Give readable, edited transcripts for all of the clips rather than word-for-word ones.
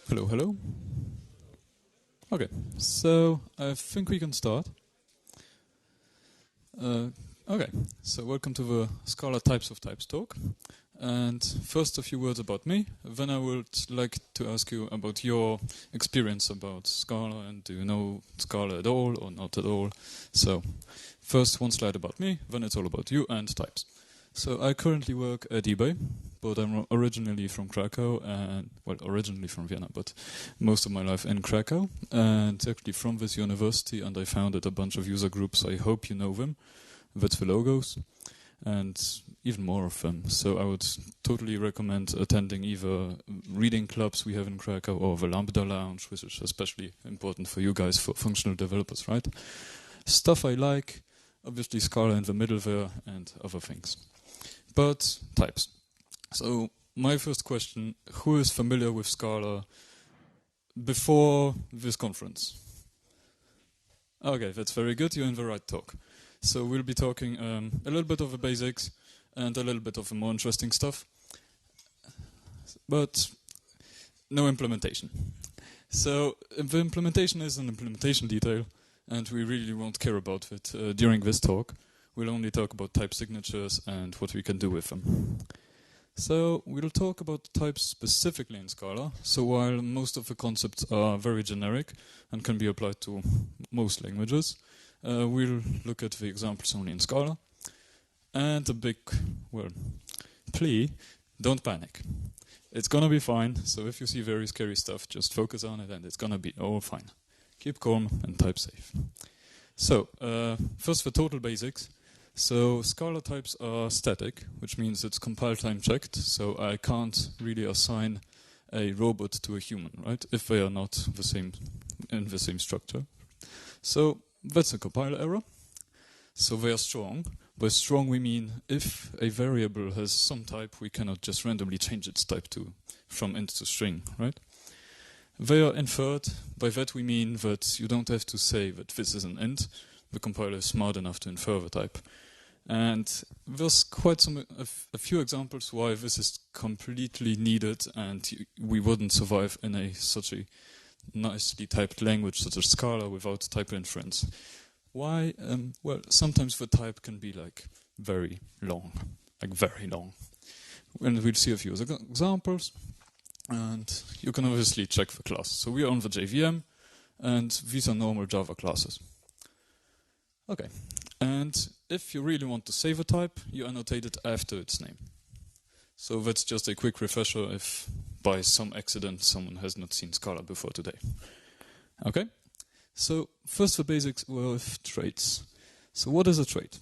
Hello, hello. Okay, so I think we can start. Okay, so welcome to the Scala Types of Types talk. And first a few words about me, then I would like to ask you about your experience about Scala, and do you know Scala at all or not at all? So first one slide about me, then it's all about you and types. So I currently work at eBay, but I'm originally from Krakow, and well, originally from Vienna, but most of my life in Krakow, and actually from this university, and I founded a bunch of user groups. I hope you know them. That's the logos, and even more of them. So I would totally recommend attending either reading clubs we have in Krakow or the Lambda lounge, which is especially important for you guys, for functional developers, right? Stuff I like, obviously Scala in the middle there, and other things. But types. So my first question, who is familiar with Scala before this conference? Okay, that's very good, you're in the right talk. So we'll be talking a little bit of the basics and a little bit of the more interesting stuff, but no implementation. So the implementation is an implementation detail, and we really won't care about it during this talk. We'll only talk about type signatures and what we can do with them. So we'll talk about types specifically in Scala. So while most of the concepts are very generic and can be applied to most languages, we'll look at the examples only in Scala. And a big, well, plea, don't panic. It's gonna be fine, so if you see very scary stuff, just focus on it and it's gonna be all fine. Keep calm and type safe. So, first the total basics. So Scala types are static, which means it's compile time checked, so I can't really assign a robot to a human, right? If they are not the same in the same structure. So that's a compile error. So they are strong. By strong we mean if a variable has some type, we cannot just randomly change its type from int to string, right? They are inferred. By that we mean that you don't have to say that this is an int. The compiler is smart enough to infer the type. And there's quite a few examples why this is completely needed, and we wouldn't survive in such a nicely typed language such as Scala without type inference. Why? Well, sometimes the type can be very long. And we'll see a few examples, and you can obviously check the class. So we are on the JVM, and these are normal Java classes. Okay, and if you really want to save a type, you annotate it after its name. So that's just a quick refresher if by some accident someone has not seen Scala before today. Okay, so first the basics with traits. So what is a trait?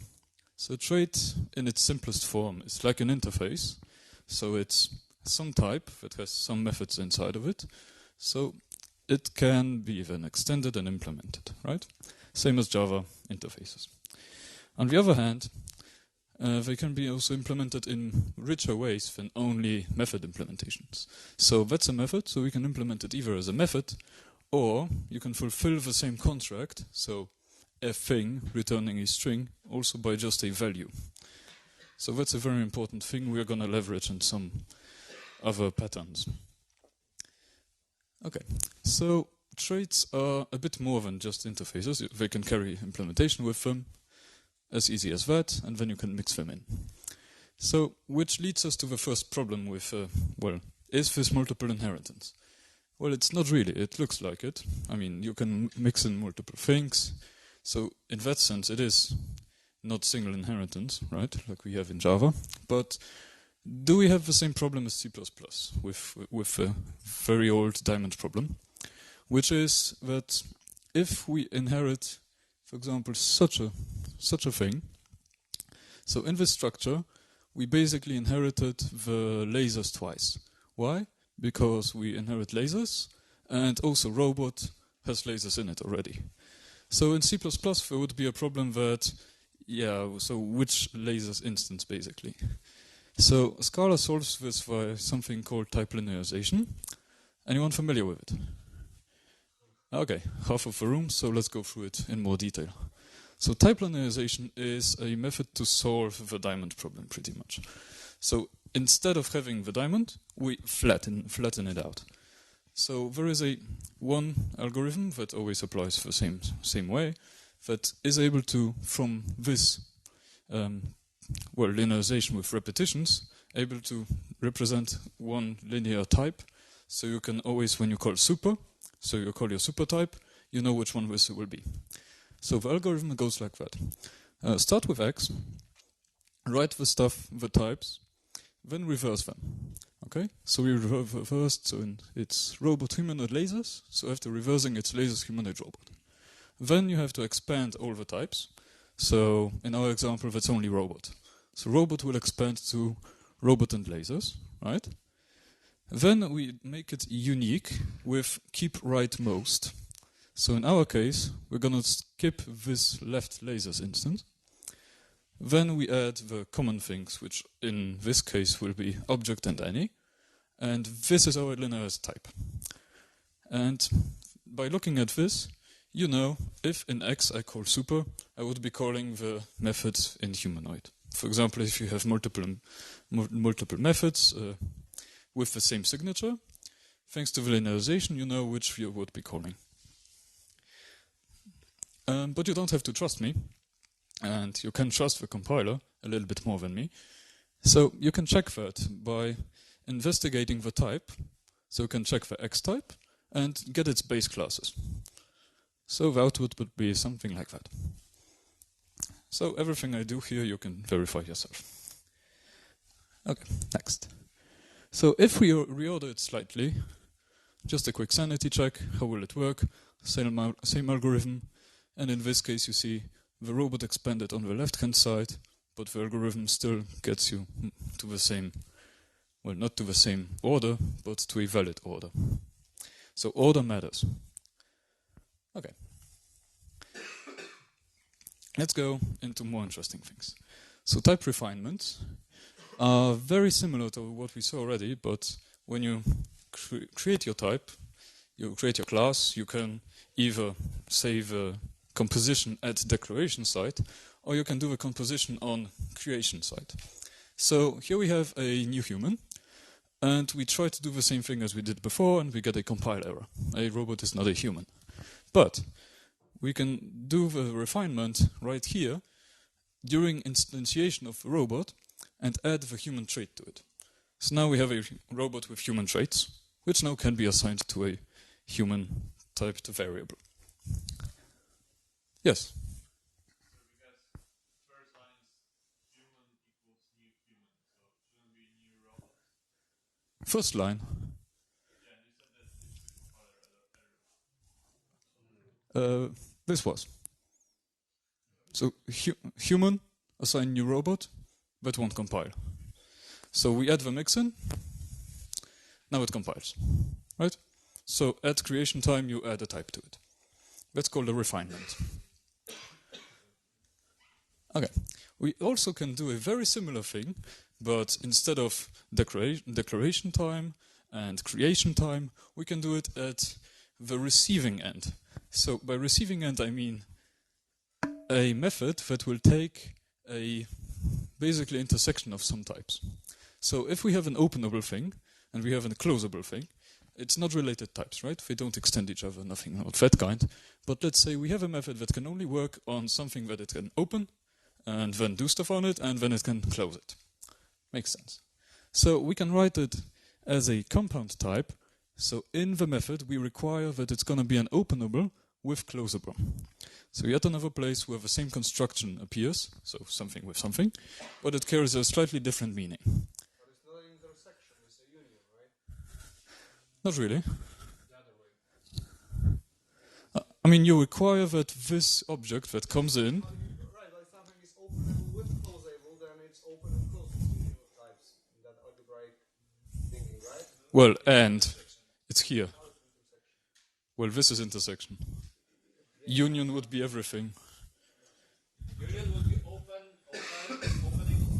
So a trait in its simplest form is like an interface. So it's some type that has some methods inside of it. So it can be then extended and implemented, right? Same as Java interfaces. On the other hand, they can be also implemented in richer ways than only method implementations. So that's a method, so we can implement it either as a method, or you can fulfill the same contract, so a thing returning a string, also by just a value. So that's a very important thing we're going to leverage in some other patterns. Okay, so traits are a bit more than just interfaces. They can carry implementation with them, as easy as that, and then you can mix them in. So, which leads us to the first problem with, well, is this multiple inheritance? Well, it's not really. It looks like it. I mean, you can mix in multiple things. So, in that sense, it is not single inheritance, right, like we have in Java. But do we have the same problem as C++ with the very old diamond problem? Which is that if we inherit, for example, such a thing, so in this structure, we basically inherited the lasers twice. Why? Because we inherit lasers, and also robot has lasers in it already. So in C++, there would be a problem that, yeah, so which lasers instance, basically. So Scala solves this by something called type linearization. Anyone familiar with it? Okay, half of the room, so let's go through it in more detail. So type linearization is a method to solve the diamond problem, pretty much. So instead of having the diamond, we flatten it out. So there is one algorithm that always applies the same way, that is able to, from this linearization with repetitions, able to represent one linear type. So you can always, when you call super, so you call your super type, you know which one this will be. So the algorithm goes like that. Start with X, write the types, then reverse them. Okay? So we reversed, so it's robot, humanoid, lasers. So after reversing, it's lasers, humanoid, robot. Then you have to expand all the types. So in our example, that's only robot. So robot will expand to robot and lasers, right? Then we make it unique with keep right most. So in our case, we're going to skip this left lasers instance. Then we add the common things, which in this case will be object and any. And this is our linearized type. And by looking at this, you know, if in X I call super, I would be calling the method in humanoid. For example, if you have multiple methods with the same signature, thanks to the linearization, you know which you would be calling. But you don't have to trust me, and you can trust the compiler a little bit more than me. So you can check that by investigating the type. So you can check the X type and get its base classes. So the output would be something like that. So everything I do here, you can verify yourself. Okay, next. So if we reorder it slightly, just a quick sanity check, how will it work? Same algorithm, and in this case you see the robot expanded on the left-hand side, but the algorithm still gets you to the same, well, not to the same order, but to a valid order. So order matters. Okay. Let's go into more interesting things. So type refinements are very similar to what we saw already, but when you create your type, you create your class, you can either save a composition at declaration side, or you can do the composition on creation side. So here we have a new human, and we try to do the same thing as we did before, and we get a compile error. A robot is not a human. But we can do the refinement right here during instantiation of the robot and add the human trait to it. So now we have a robot with human traits, which now can be assigned to a human typed variable. Yes? First line. This was. So human, assign new robot, that won't compile. So we add the mix in, now it compiles, right? So at creation time, you add a type to it. That's called a refinement. Okay. We also can do a very similar thing, but instead of declaration time and creation time, we can do it at the receiving end. So by receiving end, I mean a method that will take a basically intersection of some types. So if we have an openable thing and we have a closable thing, it's not related types, right? They don't extend each other, nothing of that kind. But let's say we have a method that can only work on something that it can open and then do stuff on it, and then it can close it. Makes sense. So we can write it as a compound type. So in the method, we require that it's going to be an openable with closable. So yet another place where the same construction appears, so something with something, but it carries a slightly different meaning. But it's not an intersection, it's a union, right? Not really. The other way. I mean, you require that this object that comes in... Right, but if something is openable with closable, then it's open and closable types in that algebraic thinking, right? Well, and it's here. Well, this is intersection. Union would be everything. Union would be opening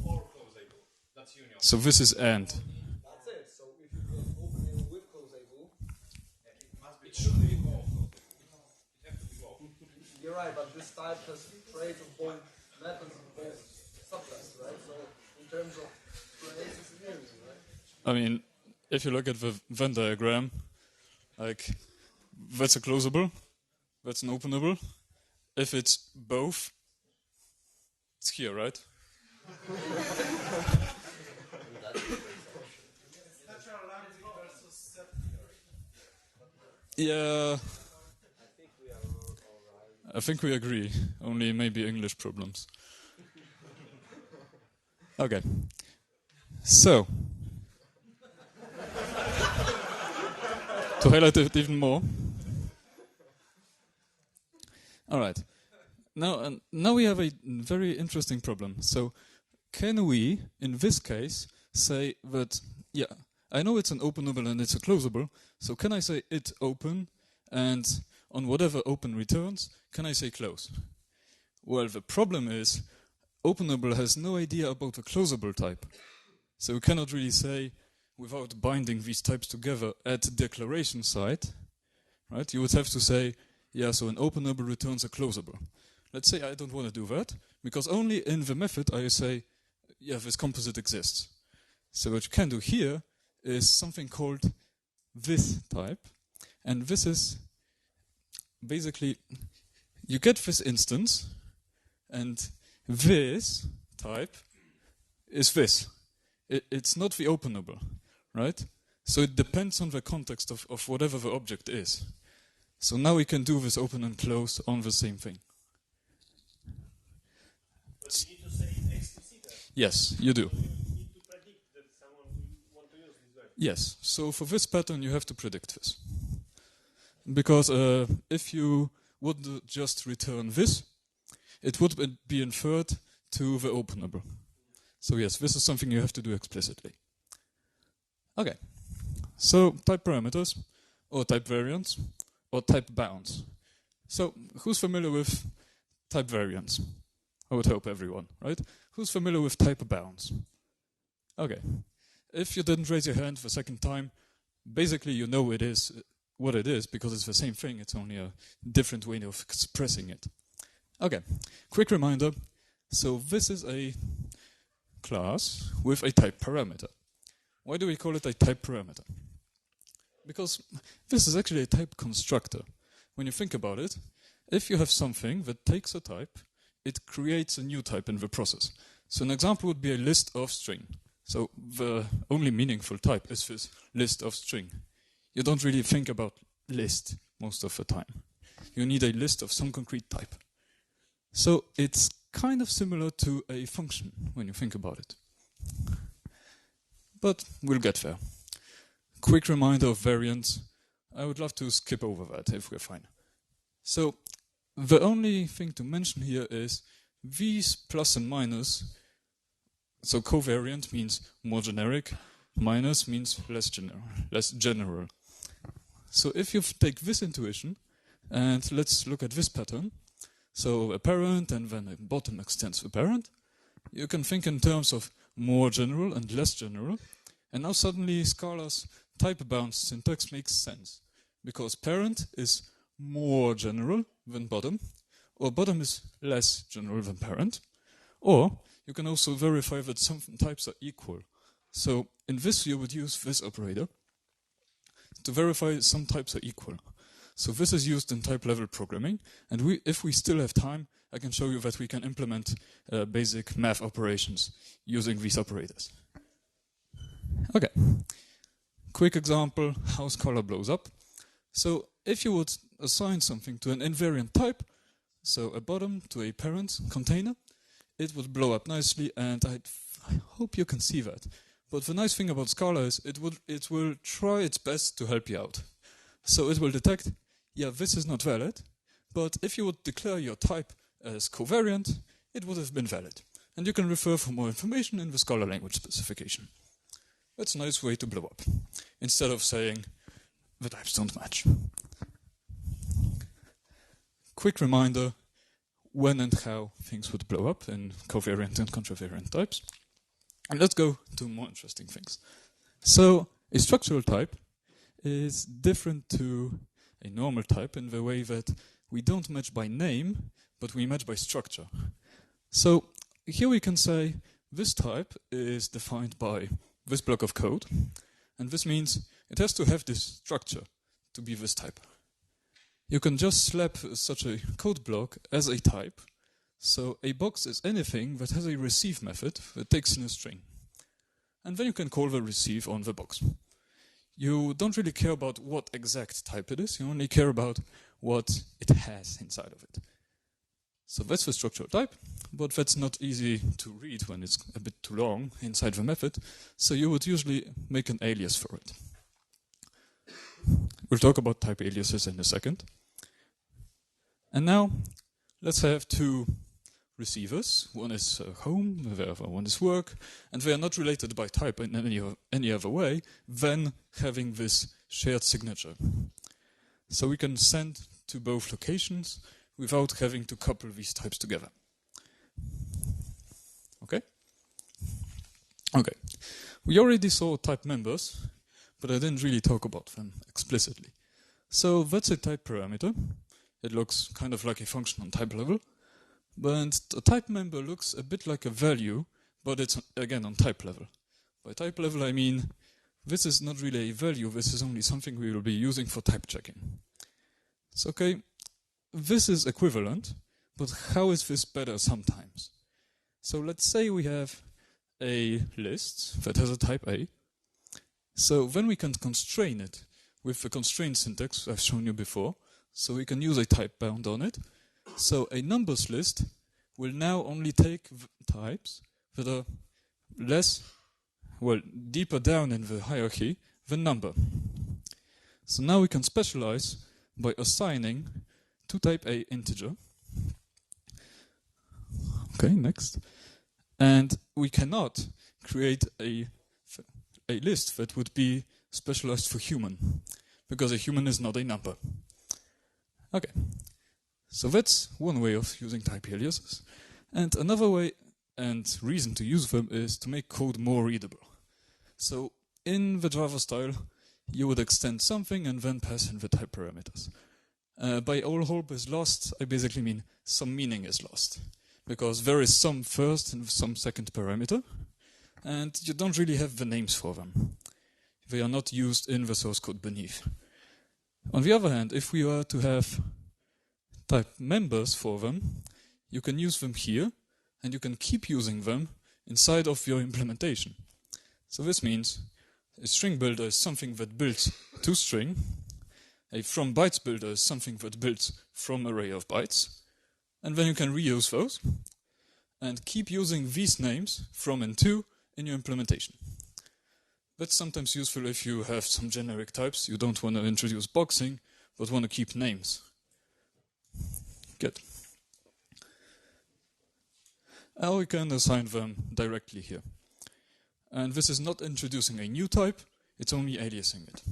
or closable. That's union. So this is and. That's it. So if you got openable with closable, It should be both. It has to be both. you're right, but this type has traits of both methods and both subclasses, right? So in terms of traits, it's a union, right? I mean, if you look at the Venn diagram, Like, that's a closable, that's an openable. If it's both, it's here, right? Yeah, I think we agree. Only maybe English problems. Okay. So, to highlight it even more. All right. Now we have a very interesting problem. So, can we, in this case, say that, yeah, I know it's an openable and it's a closable, so can I say it open, and on whatever open returns, can I say close? Well, the problem is, openable has no idea about the closable type. So we cannot really say, without binding these types together at the declaration side, right? You would have to say, yeah, so an openable returns a closable. Let's say I don't want to do that, because only in the method I say, yeah, this composite exists. So what you can do here is something called this type, and this is basically, you get this instance, and this type is this. It's not the openable, right? So it depends on the context of whatever the object is. So now we can do this open and close on the same thing. But you need to say it explicitly. Yes, you do. You need to predict that someone will want to use this word. Yes, so for this pattern you have to predict this. Because if you would just return this, it would be inferred to the openable. So yes, this is something you have to do explicitly. Okay, so type parameters, or type variants, or type bounds. So who's familiar with type variants? I would hope everyone, right? Who's familiar with type bounds? Okay, if you didn't raise your hand the second time, basically you know it is what it is, because it's the same thing, it's only a different way of expressing it. Okay, quick reminder. So this is a class with a type parameter. Why do we call it a type parameter? Because this is actually a type constructor. When you think about it, if you have something that takes a type, it creates a new type in the process. So an example would be a list of string. So the only meaningful type is this list of string. You don't really think about list most of the time. You need a list of some concrete type. So it's kind of similar to a function when you think about it. But we'll get there. Quick reminder of variants. I would love to skip over that if we're fine. So the only thing to mention here is these plus and minus. So covariant means more generic, minus means less general. So if you take this intuition, and let's look at this pattern. So a parent and then a bottom extends the parent. You can think in terms of more general and less general. And now suddenly Scala's type bounds syntax makes sense. Because parent is more general than bottom, or bottom is less general than parent. Or you can also verify that some types are equal. So in this you would use this operator to verify some types are equal. So this is used in type level programming, and if we still have time, I can show you that we can implement basic math operations using these operators. Okay, quick example how Scala blows up. So if you would assign something to an invariant type, so a bottom to a parent container, it would blow up nicely, and I hope you can see that. But the nice thing about Scala is it will try its best to help you out. So it will detect, yeah, this is not valid, but if you would declare your type as covariant, it would have been valid. And you can refer for more information in the Scala language specification. That's a nice way to blow up, instead of saying the types don't match. Quick reminder when and how things would blow up in covariant and contravariant types. And let's go to more interesting things. So a structural type is different to a normal type in the way that we don't match by name, but we match by structure. So here we can say this type is defined by this block of code, and this means it has to have this structure to be this type. You can just slap such a code block as a type. So a box is anything that has a receive method that takes in a string. And then you can call the receive on the box. You don't really care about what exact type it is, you only care about what it has inside of it. So that's the structural type, but that's not easy to read when it's a bit too long inside the method, so you would usually make an alias for it. We'll talk about type aliases in a second. And now, let's have two receivers. One is home, the other one is work, and they are not related by type in any other way than having this shared signature. So we can send to both locations without having to couple these types together. Okay? Okay. We already saw type members, but I didn't really talk about them explicitly. So that's a type parameter. It looks kind of like a function on type level. But a type member looks a bit like a value, but it's again on type level. By type level I mean this is not really a value, this is only something we will be using for type checking. So okay, this is equivalent, but how is this better sometimes? So let's say we have a list that has a type A. So then we can constrain it with the constraint syntax I've shown you before. So we can use a type bound on it. So a numbers list will now only take types that are deeper down in the hierarchy than number. So now we can specialize by assigning to type A integer. Okay, next. And we cannot create a list that would be specialized for human, because a human is not a number. Okay. So that's one way of using type aliases. And another way and reason to use them is to make code more readable. So in the Java style, you would extend something and then pass in the type parameters. By all hope is lost, I basically mean some meaning is lost. Because there is some first and some second parameter, and you don't really have the names for them. They are not used in the source code beneath. On the other hand, if we were to have type members for them, you can use them here, and you can keep using them inside of your implementation. So this means a string builder is something that builds to string, a from bytes builder is something that builds from array of bytes, and then you can reuse those, and keep using these names from and to in your implementation. That's sometimes useful if you have some generic types, you don't want to introduce boxing, but want to keep names. Good. Now we can assign them directly here. And this is not introducing a new type, it's only aliasing it.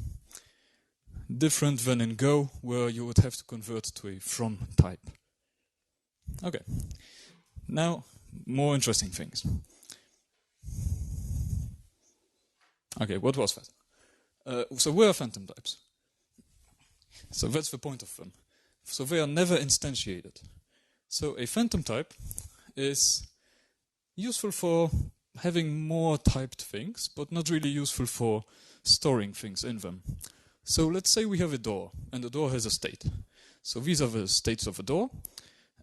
Different than in Go, where you would have to convert to a from type. Okay. Now, more interesting things. Okay, what was that? So where are phantom types? So that's the point of them. So they are never instantiated. So a phantom type is useful for having more typed things, but not really useful for storing things in them. So let's say we have a door, and the door has a state. So these are the states of a door,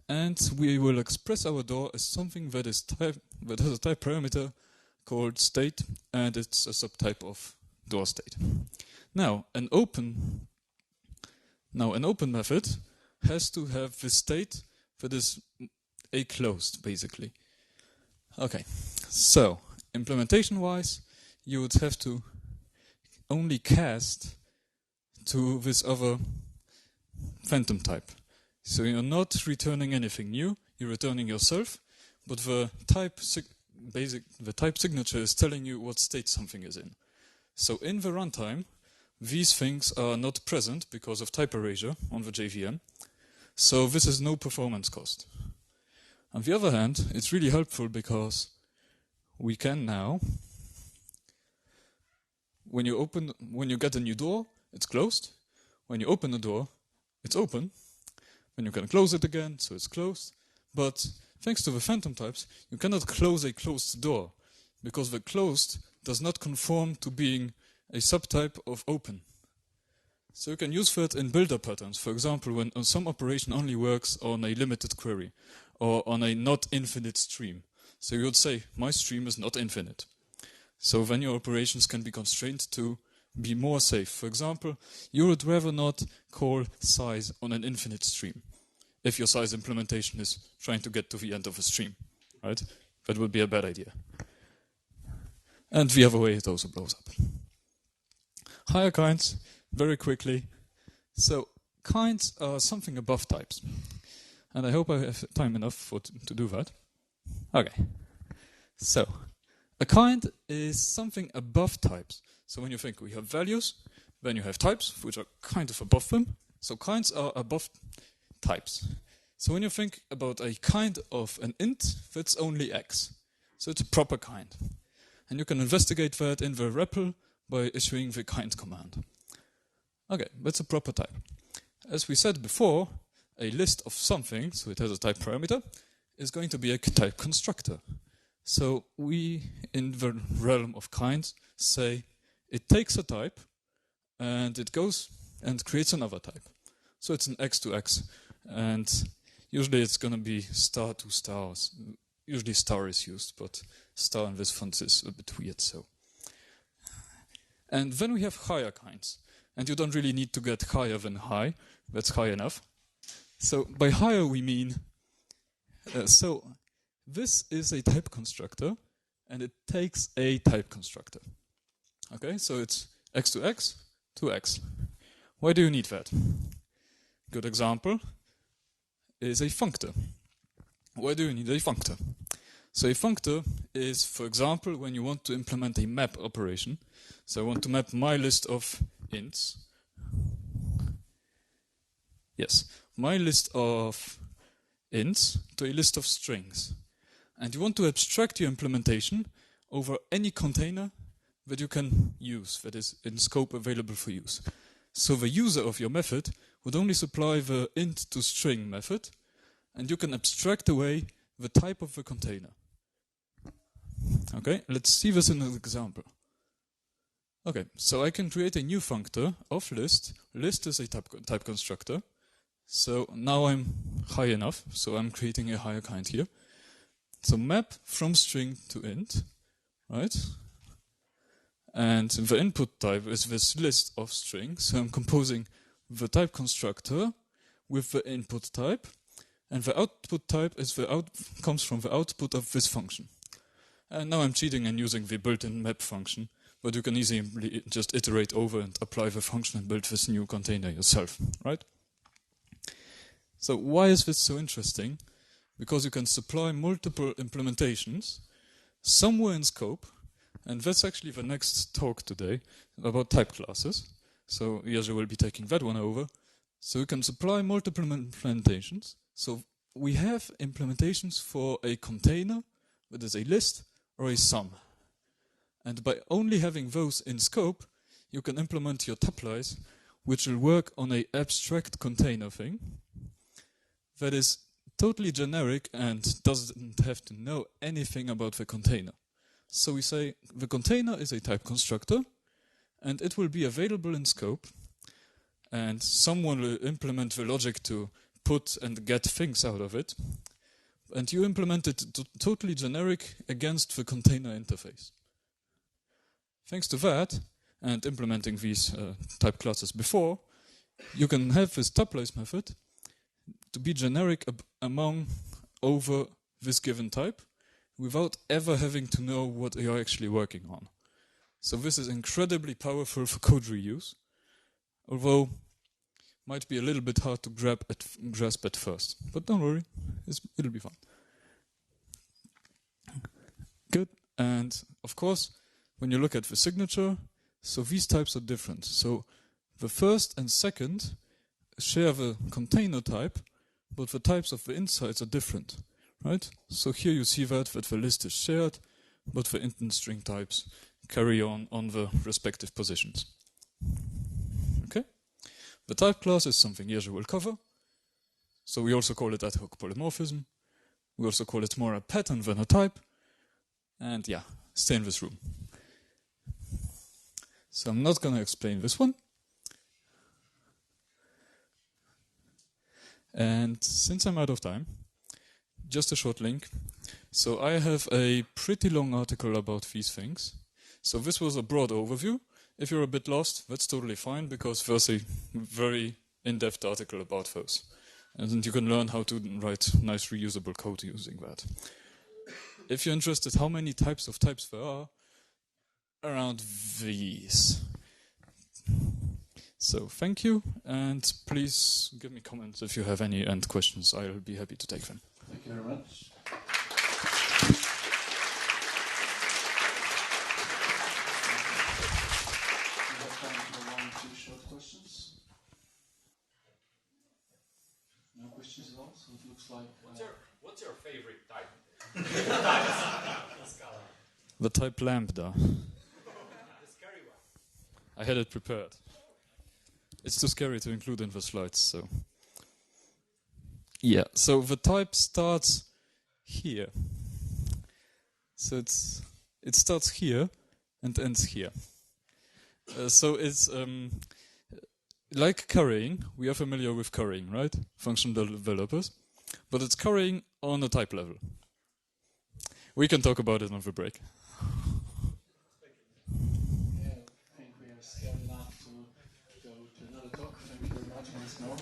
and we will express our door as something that is that has a type parameter called state, and it's a subtype of door state. Now, an open method has to have the state that is a closed, basically. Okay, so implementation-wise, you would have to only cast to this other phantom type. So you're not returning anything new, you're returning yourself, but the type signature is telling you what state something is in. So in the runtime, these things are not present because of type erasure on the JVM. So this is no performance cost. On the other hand, it's really helpful because we can now, when you get a new door, it's closed. When you open the door, it's open. Then you can close it again, so it's closed. But thanks to the phantom types, you cannot close a closed door because the closed does not conform to being a subtype of open. So you can use that in builder patterns. For example, when some operation only works on a limited query or on a not infinite stream. So you would say, my stream is not infinite. So then your operations can be constrained to be more safe. For example, you would rather not call size on an infinite stream if your size implementation is trying to get to the end of a stream, right? That would be a bad idea. And the other way, it also blows up. Higher kinds, very quickly. So kinds are something above types. And I hope I have time enough to do that. Okay. So a kind is something above types. So when you think we have values, then you have types, which are kind of above them. So kinds are above types. So when you think about a kind of an int, that's only x. So it's a proper kind. And you can investigate that in the REPL by issuing the kind command. Okay, that's a proper type. As we said before, a list of something, so it has a type parameter, is going to be a type constructor. So we, in the realm of kinds, say it takes a type and it goes and creates another type. So it's an x to x, and usually it's going to be star to star. Usually star is used, but star in this font is a bit weird. So, and then we have higher kinds, and you don't really need to get higher than high. That's high enough. So by higher we mean, so this is a type constructor, and it takes a type constructor. Okay, so it's x to x to x. Why do you need that? Good example is a functor. Why do you need a functor? So a functor is, for example, when you want to implement a map operation. So I want to map my list of ints. Yes, my list of ints to a list of strings. And you want to abstract your implementation over any container that you can use, that is in scope available for use. So the user of your method would only supply the int to string method, and you can abstract away the type of the container. Okay, let's see this in an example. Okay, so I can create a new functor of list. List is a type constructor. So now I'm high enough, so I'm creating a higher kind here. So map from string to int, right? And the input type is this list of strings. So I'm composing the type constructor with the input type, and the output type is comes from the output of this function. And now I'm cheating and using the built-in map function, but you can easily just iterate over and apply the function and build this new container yourself, right? So why is this so interesting? Because you can supply multiple implementations somewhere in scope, and that's actually the next talk today about type classes. So Jerzy will be taking that one over. So you can supply multiple implementations. So we have implementations for a container that is a list or a sum. And by only having those in scope, you can implement your tuples, which will work on an abstract container thing that is totally generic and doesn't have to know anything about the container. So we say the container is a type constructor, and it will be available in scope, and someone will implement the logic to put and get things out of it, and you implement it totally generic against the container interface. Thanks to that, and implementing these type classes before, you can have this tuples method to be generic over this given type without ever having to know what you're actually working on. So this is incredibly powerful for code reuse, although might be a little bit hard to grasp at first. But don't worry, it'll be fun. Good. And of course, when you look at the signature, so these types are different. So the first and second share the container type, but the types of the insides are different, right? So here you see that the list is shared, but the int and string types carry on the respective positions. Okay? The type class is something Jerzy will cover. So we also call it ad hoc polymorphism. We also call it more a pattern than a type. And yeah, stay in this room. So I'm not going to explain this one. And since I'm out of time, just a short link. So I have a pretty long article about these things. So this was a broad overview. If you're a bit lost, that's totally fine, because there's a very in-depth article about those. And you can learn how to write nice reusable code using that. If you're interested how many types of types there are, around these. So thank you, and please give me comments if you have any and questions. I'll be happy to take them. Thank you very much. We have time for 1 or 2 short questions. No questions at all, so it looks like... What's your favorite type? Scala. The type Lambda. The scary one. I had it prepared. It's too scary to include in the slides, so... Yeah, so the type starts here. So it starts here and ends here. So it's like currying. We are familiar with currying, right? Functional developers. But it's currying on a type level. We can talk about it on the break. Yeah, I think we are scared enough to go to another talk. Thank you very much once more.